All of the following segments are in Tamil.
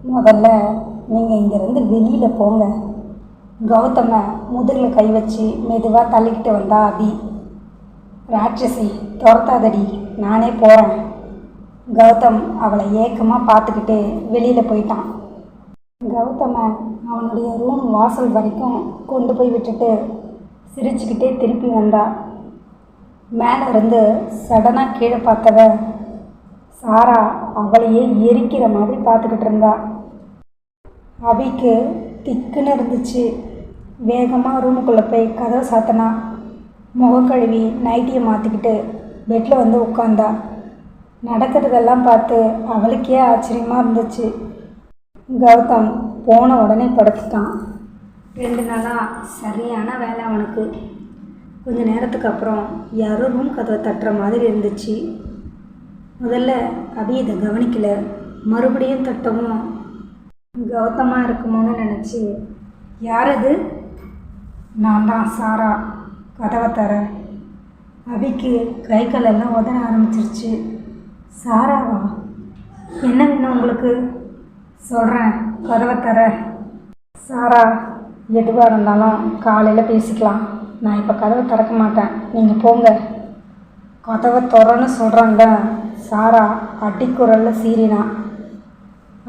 முதல்ல நீங்கள் இங்கேருந்து வெளியில் போங்க. கௌதமை முதுகில் கை வச்சு மெதுவாக தள்ளிக்கிட்டு வந்தா அபி. ராட்சசி, துரத்தாதடி, நானே போகிறேன். கௌதம் அவளை ஏக்கமாக பார்த்துக்கிட்டு வெளியில் போயிட்டான். கௌதமை அவனுடைய ரூம் வாசல் வரைக்கும் கொண்டு போய் விட்டுட்டு சிரிச்சுக்கிட்டே திருப்பி வந்தா. மேலே இருந்து சடனாக கீழே பார்த்தவ சாரா அவளையே எரிக்கிற மாதிரி பார்த்துக்கிட்டு இருந்தா. அபிக்கு திக்குன்னு இருந்துச்சு. வேகமாக ரூமுக்குள்ளே போய் கதவை சாத்தினா. முகக்கழுவி நைட்டியை மாற்றிக்கிட்டு பெட்டில் வந்து உட்காந்தா. நடக்கிறதெல்லாம் பார்த்து அவளுக்கே ஆச்சரியமாக இருந்துச்சு. கௌதம் போன உடனே படுத்துட்டான். 2 நாளாக சரியான வேலை அவனுக்கு. கொஞ்ச நேரத்துக்கு அப்புறம் யாரோ ரூம் கதவை தட்டுற மாதிரி இருந்துச்சு. முதல்ல அபி இதை கவனிக்கலை. மறுபடியும் தட்டவும் கௌதமாக இருக்குமோன்னு நினச்சி, யார் அது? நான் தான் சாரா, கதவை தர. அபிக்கு கை காலெல்லாம் உதற ஆரம்பிச்சிருச்சு. சாராவா? என்ன வேணும் உங்களுக்கு? சொல்கிறேன், கதவை தர. சாரா, எதுவாக இருந்தாலும் காலையில் பேசிக்கலாம். நான் இப்போ கதவை திறக்க மாட்டேன், நீங்கள் போங்க. கதவை திறன்னு சொல்கிறாங்க. சாரா அடிக்குரலில் சீறினா.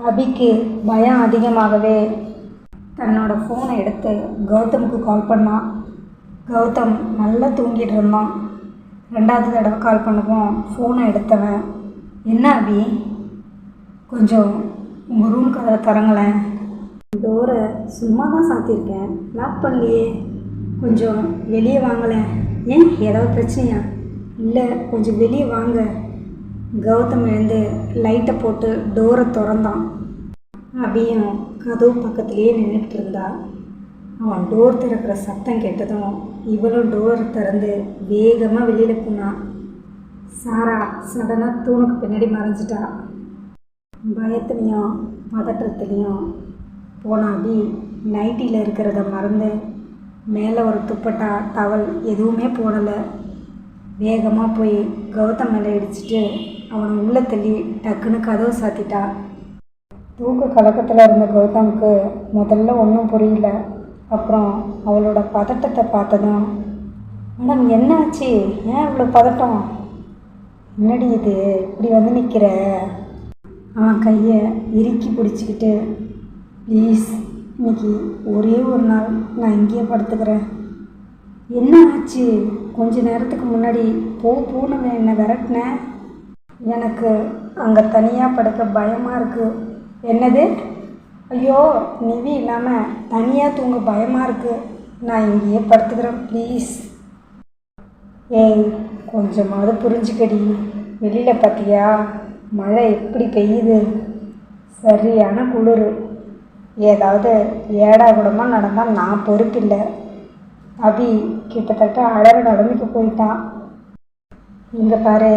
அபிக்கு பயம் அதிகமாகவே தன்னோட ஃபோனை எடுத்து கௌதமுக்கு கால் பண்ணான். கௌதம் நல்லா தூங்கிட்டு இருந்தான். 2வது தடவை கால் பண்ணவும் ஃபோனை எடுத்தவன், என்ன அபி, கொஞ்சம் உங்கள் ரூம் கதவை தரங்களேன். டோரை சும்மா தான் சாத்தியிருக்கேன், லாக் பண்ணலையே. கொஞ்சம் வெளியே வாங்கலேன். ஏன், ஏதாவது பிரச்சனையா? இல்லை, கொஞ்சம் வெளியே வாங்க. கௌதம் எழுந்து லைட்டை போட்டு டோரை திறந்தான். அபியும் கதவு பக்கத்துலேயே நின்றுட்டு இருந்தா. அவன் டோர் திறக்கிற சத்தம் கேட்டதும் இவளும் டோரை திறந்து வேகமாக வெளியில் போனான். சாரா சடனாக தூணுக்கு பின்னாடி மறைஞ்சிட்டா. பயத்துலேயும் பதற்றத்துலேயும் போன அபி நைட்டியில் இருக்கிறத மறந்து மேலே ஒரு துப்பட்டா டவல் எதுவுமே போடலை. வேகமாக போய் கௌதம் மேலே இடிச்சிட்டு அவனை உள்ளே தள்ளி டக்குன்னு கதவை சாத்திட்டா. தூக்க கலக்கத்தில் இருந்த கௌதமுக்கு முதல்ல ஒன்றும் புரியல. அப்புறம் அவளோட பதட்டத்தை பார்த்ததும், மேடம் என்னாச்சு, ஏன் இவ்வளோ பதட்டம்? என்னடி இது, இப்படி வந்து நிற்கிற? அவன் கையை இறுக்கி பிடிச்சிக்கிட்டு, ப்ளீஸ், இன்னைக்கு ஒரே ஒரு நாள் நான் இங்கேயே படுத்துக்கிறேன். என்ன ஆச்சு? கொஞ்ச நேரத்துக்கு முன்னாடி போன்னு என்னை விரட்டினேன். எனக்கு அங்கே தனியாக படுக்க பயமாக இருக்குது. என்னது? ஐயோ, நிவி இல்லாமல் தனியாக தூங்க பயமாக இருக்குது. நான் இங்கேயே படுத்துக்கிறேன், ப்ளீஸ். ஏய், கொஞ்சமாவது புரிஞ்சுக்கடி. வெளியில் பார்த்தியா மழை எப்படி பெய்யுது? சரியான குளிர். ஏதாவது ஏடா கூடமாக நடந்தால் நான் பொறுப்பில்லை. அபி கிட்டத்தட்ட அழற நிலைமைக்கு போயிட்டான். இங்கே பாரு,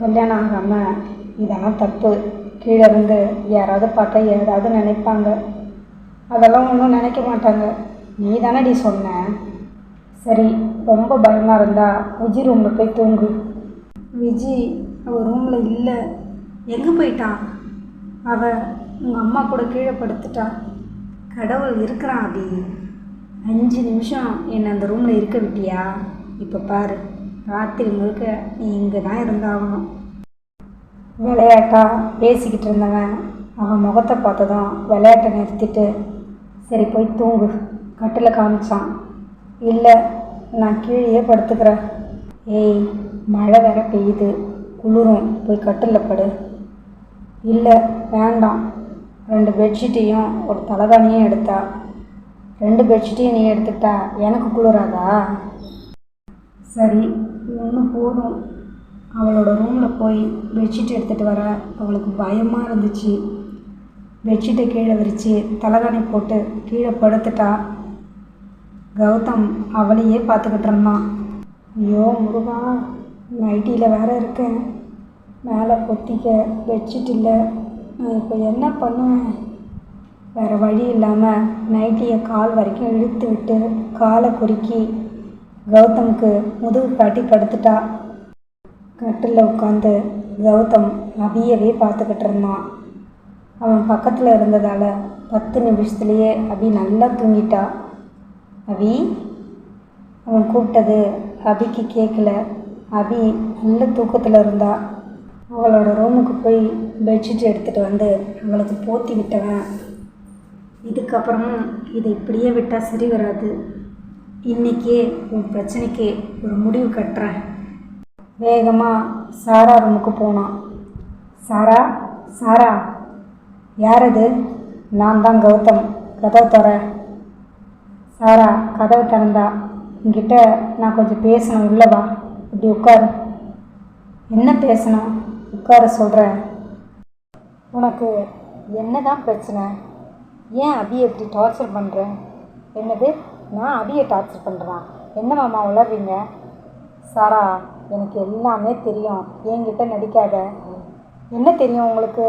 கல்யாணம் ஆகாமல் இதெல்லாம் தப்பு. கீழே இருந்து யாராவது பார்த்தா ஏதாவது நினைப்பாங்க. அதெல்லாம் ஒன்றும் நினைக்க மாட்டாங்க. நீ தானடி சொன்ன. சரி, ரொம்ப பயமாக இருந்தால் விஜி ரூமில் போய் தூங்கு. விஜி அவள் ரூமில் இல்லை. எங்கே போயிட்டான்? அவள் உங்கள் அம்மா கூட கீழே படுத்துட்டா. கடவுள் இருக்கிறான் அபி. 5 நிமிஷம் என்னை அந்த ரூமில் இருக்க விட்டியா? இப்போ பாரு, ராத்திரி முழுக்க நீ இங்கே தான் இருந்தாகணும். விளையாட்டா பேசிக்கிட்டு இருந்தவன் அவன் முகத்தை பார்த்ததும் விளையாட்டை நிறுத்திட்டு, சரி போய் தூங்கு, கட்டில் காமிச்சான். இல்லை, நான் கீழே படுத்துக்கிறேன். ஏய், மழை வேற பெய்யுது, குளிரும், போய் கட்டில் படு. இல்லை வேண்டாம். 2 பெட்ஷீட்டையும் ஒரு தலைகாணியும் எடுத்தா. 2 பெட்ஷீட்டையும் நீ எடுத்துக்கிட்டா எனக்கு குளிராதா? சரி, ஒன்று போதும். அவளோட ரூமில் போய் பெட்ஷீட் எடுத்துகிட்டு வர அவளுக்கு பயமாக இருந்துச்சு. பெட்ஷீட்டை கீழே விரித்து தலைகாணி போட்டு கீழே படுத்துட்டா. கௌதம் அவளையே பார்த்துக்கிட்டு இருந்தான். ஐயோ முருகா, நைட்டியில் வேற இருக்கேன், மேலே பொத்திக்க பெட்ஷீட் இல்லை, நான் இப்போ என்ன பண்ணுவேன்? வேறு வழி இல்லாமல் நைட்டியை கால் வரைக்கும் இழுத்து விட்டு காலை குறுக்கி கௌதமுக்கு முதுகு காட்டி படுத்துட்டா. கட்டில் உட்காந்து கௌதம் அபியவே பார்த்துக்கிட்டு இருந்தான். அவன் பக்கத்தில் இருந்ததால் 10 நிமிஷத்துலேயே அபி நல்லா தூங்கிட்டா. அபி அவன் கூப்பிட்டது அபிக்கு கேட்கல. அபி நல்ல தூக்கத்தில் இருந்தா. அவளோட ரூமுக்கு போய் பெட்ஷீட் எடுத்துகிட்டு வந்து அவளுக்கு போத்தி விட்டவன், இதுக்கப்புறமும் இதை இப்படியே விட்டால் சரி வராது. இன்றைக்கே உன் பிரச்சனைக்கு ஒரு முடிவு கட்டுறேன். வேகமாக சாரா ரூமுக்கு போனான். சாரா சாரா யார் அது? நான் தான் கௌதம், கதவை தர. சாரா கதவை திறந்தா. உங்ககிட்ட நான் கொஞ்சம் பேசணும், உள்ளவா, இப்படி உட்காரு. என்ன பேசணும்? உட்கார சொல்கிறேன். உனக்கு என்ன தான் பிரச்சனை? ஏன் அபியை இப்படி டார்ச்சர் பண்ணுறேன்? என்னது, நான் அபியை டார்ச்சர் பண்ணுறேன்? என்ன மாமா உளறீங்க? சாரா, எனக்கு எல்லாமே தெரியும், என்கிட்ட நடிக்காத. என்ன தெரியும் உங்களுக்கு?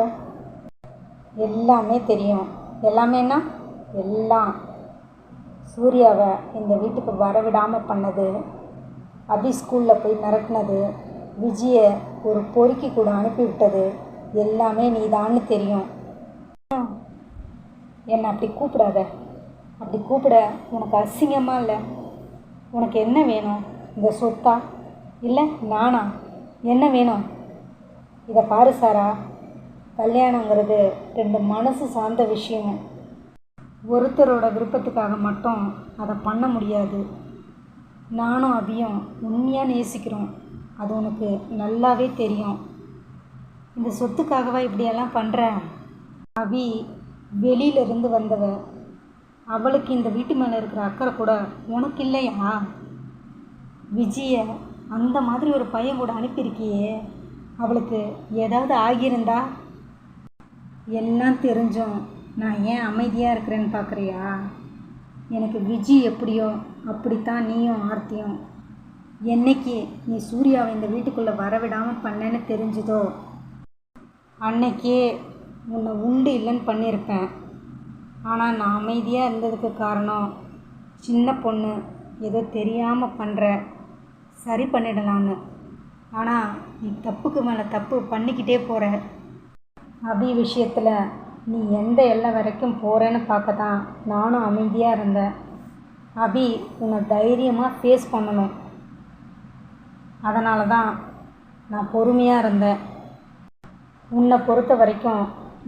எல்லாமே தெரியும். எல்லாமேனா எல்லாம். சூர்யாவை இந்த வீட்டுக்கு வரவிடாமல் பண்ணது, அபி ஸ்கூலில் போய் மிரட்டினது, விஜயை ஒரு பொறுக்கி கூட அனுப்பிவிட்டது எல்லாமே நீதான்னு தெரியும். என்னை அப்படி கூப்பிடாத. அப்படி கூப்பிட உனக்கு அசிங்கமாக இல்லை? உனக்கு என்ன வேணும்? இந்த சொத்தா இல்லை நானா? என்ன வேணும்? இதை பாரு சாரா, கல்யாணங்கிறது 2 மனசு சார்ந்த விஷயம். ஒருத்தரோட விருப்பத்துக்காக மட்டும் அதை பண்ண முடியாது. நானும் அபியும் உண்மையாக நேசிக்கிறோம், அது உனக்கு நல்லாவே தெரியும். இந்த சொத்துக்காகவா இப்படியெல்லாம் பண்ணுற? அபி வெளியிலிருந்து வந்தவ, அவளுக்கு இந்த வீட்டு மேலே இருக்கிற அக்கறை கூட உனக்கு இல்லையா? விஜயை அந்த மாதிரி ஒரு பையன் கூட அனுப்பியிருக்கியே, அவளுக்கு ஏதாவது ஆகியிருந்தா? எல்லாம் தெரிஞ்சும் நான் ஏன் அமைதியாக இருக்கிறேன்னு பார்க்குறியா? எனக்கு விஜி எப்படியோ அப்படித்தான் நீயும் ஆர்த்தியும். என்னைக்கு நீ சூர்யாவை இந்த வீட்டுக்குள்ளே வரவிடாமல் பண்ணேன்னு தெரிஞ்சுதோ அன்னைக்கே உன்னை உண்டு இல்லைன்னு பண்ணியிருப்பேன். ஆனால் நான் அமைதியாக இருந்ததுக்கு காரணம், சின்ன பொண்ணு ஏதோ தெரியாமல் பண்ணுற, சரி பண்ணிடலான்னு. ஆனால் நீ தப்புக்கு மேலே தப்பு பண்ணிக்கிட்டே போகிற. அபி விஷயத்தில் நீ எந்த எல்லை வரைக்கும் போகிறேன்னு பார்க்க தான் நானும் அமைதியாக இருந்தேன். அபி உன்னை தைரியமாக ஃபேஸ் பண்ணணும், அதனால தான் நான் பொறுமையாக இருந்தேன். உன்னை பொறுத்த வரைக்கும்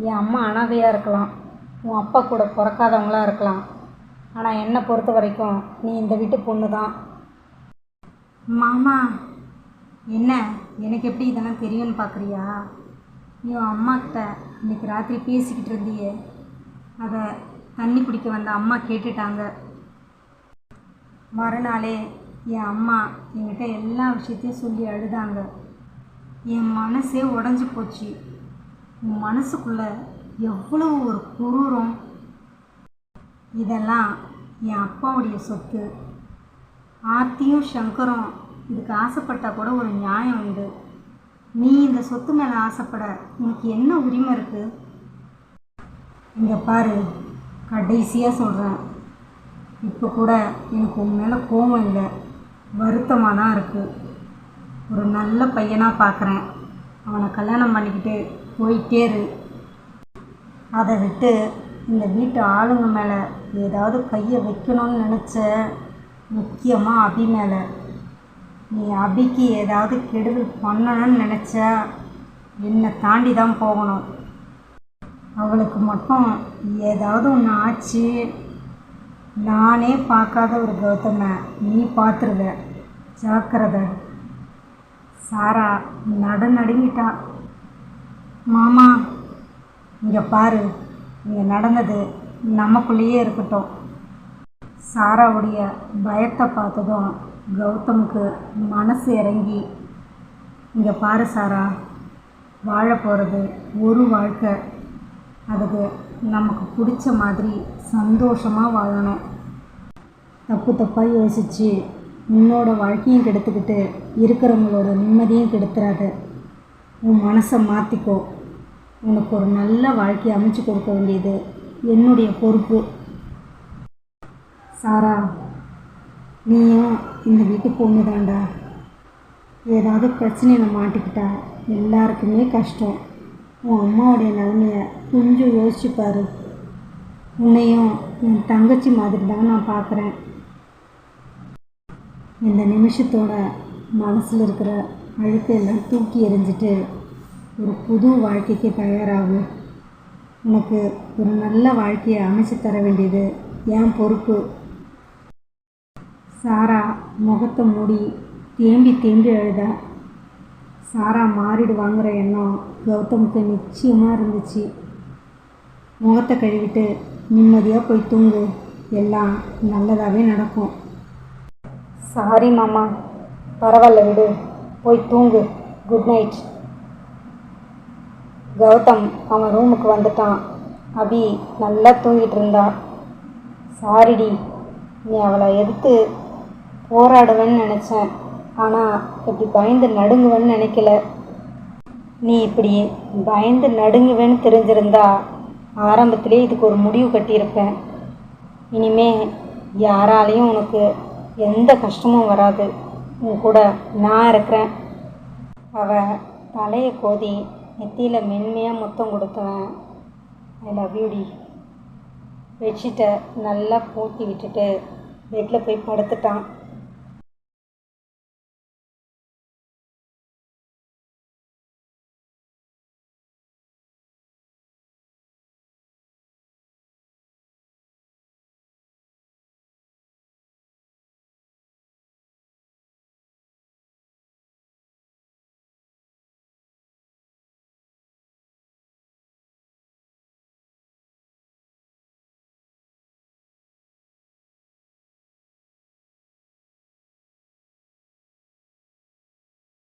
என் அம்மா அனாதையாக இருக்கலாம், உன் அப்பா கூட பிறக்காதவங்களாக இருக்கலாம், ஆனால் என்னை பொறுத்த வரைக்கும் நீ இந்த வீட்டு பொண்ணு தான். மாமா, என்ன எனக்கு எப்படி இதெல்லாம் தெரியும்னு பார்க்குறியா? நீ உன் அம்மாக்கிட்ட இன்றைக்கி ராத்திரி பேசிக்கிட்டு இருந்தியே, அதை தண்ணி குடிக்க வந்த அம்மா கேட்டுட்டாங்க. மறுநாளே என் அம்மா என்கிட்ட எல்லா விஷயத்தையும் சொல்லி அழுதாங்க. என் மனசே உடஞ்சி போச்சு. உன் மனசுக்குள்ளே எவ்வளோ ஒரு குரூரம். இதெல்லாம் என் அப்பாவுடைய சொத்து. ஆர்த்தியும் சங்கரும் இதுக்கு ஆசைப்பட்டால் கூட ஒரு நியாயம் உண்டு. நீ இந்த சொத்து மேலே ஆசைப்பட உனக்கு என்ன உரிமை இருக்குது? இங்கே பாரு, கடைசியாக சொல்கிறேன், இப்போ கூட எனக்கு உன் மேலே கோபம் இல்லை, வருத்தமாக தான் இருக்குது. ஒரு நல்ல பையனாக பார்க்குறேன், அவனை கல்யாணம் பண்ணிக்கிட்டு போயிட்டே இரு. அதை விட்டு இந்த வீட்டு ஆளுங்க மேலே ஏதாவது கையை வைக்கணும்னு நினச்ச, முக்கியமாக அபி மேலே, நீ அபிக்கு ஏதாவது கெடுதல் பண்ணணும்னு நினச்சா என்னை தாண்டி தான் போகணும். அவளுக்கு மட்டும் ஏதாவது ஒன்று ஆச்சு, நானே பார்க்காத ஒரு கௌதமை நீ பார்த்துருவ, ஜாக்கிரதை. சாரா நடுங்கிட்டா. மாமா, இங்கே பாரு, இங்கே நடந்தது நமக்குள்ளேயே இருக்கட்டும். சாராவுடைய பயத்தை பார்த்ததும் கௌதமுக்கு மனசு இறங்கி, இங்கே பாரு சாரா, வாழ போகிறது ஒரு வாழ்க்கை, அதுக்கு நமக்கு பிடிச்ச மாதிரி சந்தோஷமாக வாழணும். தப்பாக யோசித்து உன்னோட வாழ்க்கையும் கெடுத்துக்கிட்டு இருக்கிறவங்களோட நிம்மதியும் கெடுத்துறாத. உன் மனசை மாற்றிக்கோ. உனக்கு ஒரு நல்ல வாழ்க்கையை அமைச்சு கொடுக்க வேண்டியது என்னுடைய பொறுப்பு. சாரா, நீயும் இந்த வீட்டு பொண்ணு தாண்டா. ஏதாவது பிரச்சனையில் மாட்டிக்கிட்டா எல்லாருக்குமே கஷ்டம். உன் அம்மாவுடைய நிலைமைய கொஞ்சம் யோசிச்சு பாரு. உன்னையும் என் தங்கச்சி மாதிரி தான் நான் பார்க்குறேன். இந்த நிமிஷத்தோட மனசில் இருக்கிற அழுக்கையெல்லாம் தூக்கி எறிஞ்சிட்டு ஒரு புது வாழ்க்கைக்கு தயாராகும். உனக்கு ஒரு நல்ல வாழ்க்கையை அமைச்சு தர வேண்டியது என் பொறுப்பு. சாரா முகத்தை மூடி தேம்பி தேம்பி அழுதா. சாரா மாறிடுவாங்கிற எண்ணம் கௌதமுக்கு நிச்சயமாக இருந்துச்சு. முகத்தை கழுவிட்டு நிம்மதியாக போய் தூங்கு, எல்லாம் நல்லதாகவே நடக்கும். சாரி மாமா, பரவாயில்ல விடு, போய் தூங்கு, குட் நைட். கௌதம் அவன் ரூமுக்கு வந்துட்டான். அபி நல்லா தூங்கிட்டு இருந்தா. சாரிடி, நீ அவளை எதிர்த்து போராடுவேன்னு நினச்சேன், ஆனால் இப்படி பயந்து நடுங்குவேன்னு நினைக்கல. நீ இப்படி பயந்து நடுங்குவேன்னு தெரிஞ்சிருந்தா ஆரம்பத்திலே இதுக்கு ஒரு முடிவு கட்டியிருப்பேன். இனிமே யாராலையும் உனக்கு எந்த கஷ்டமும் வராது, உன் கூட நான் இருக்கிறேன். அவள் தலையை கோதி நெத்தியில் மென்மையாக முத்தம் கொடுத்தவன் ஐ லவ் யூ டி. பெட்ஷீட்டை நல்லா போத்தி விட்டுட்டு பெட்டில் போய் படுத்துட்டான்.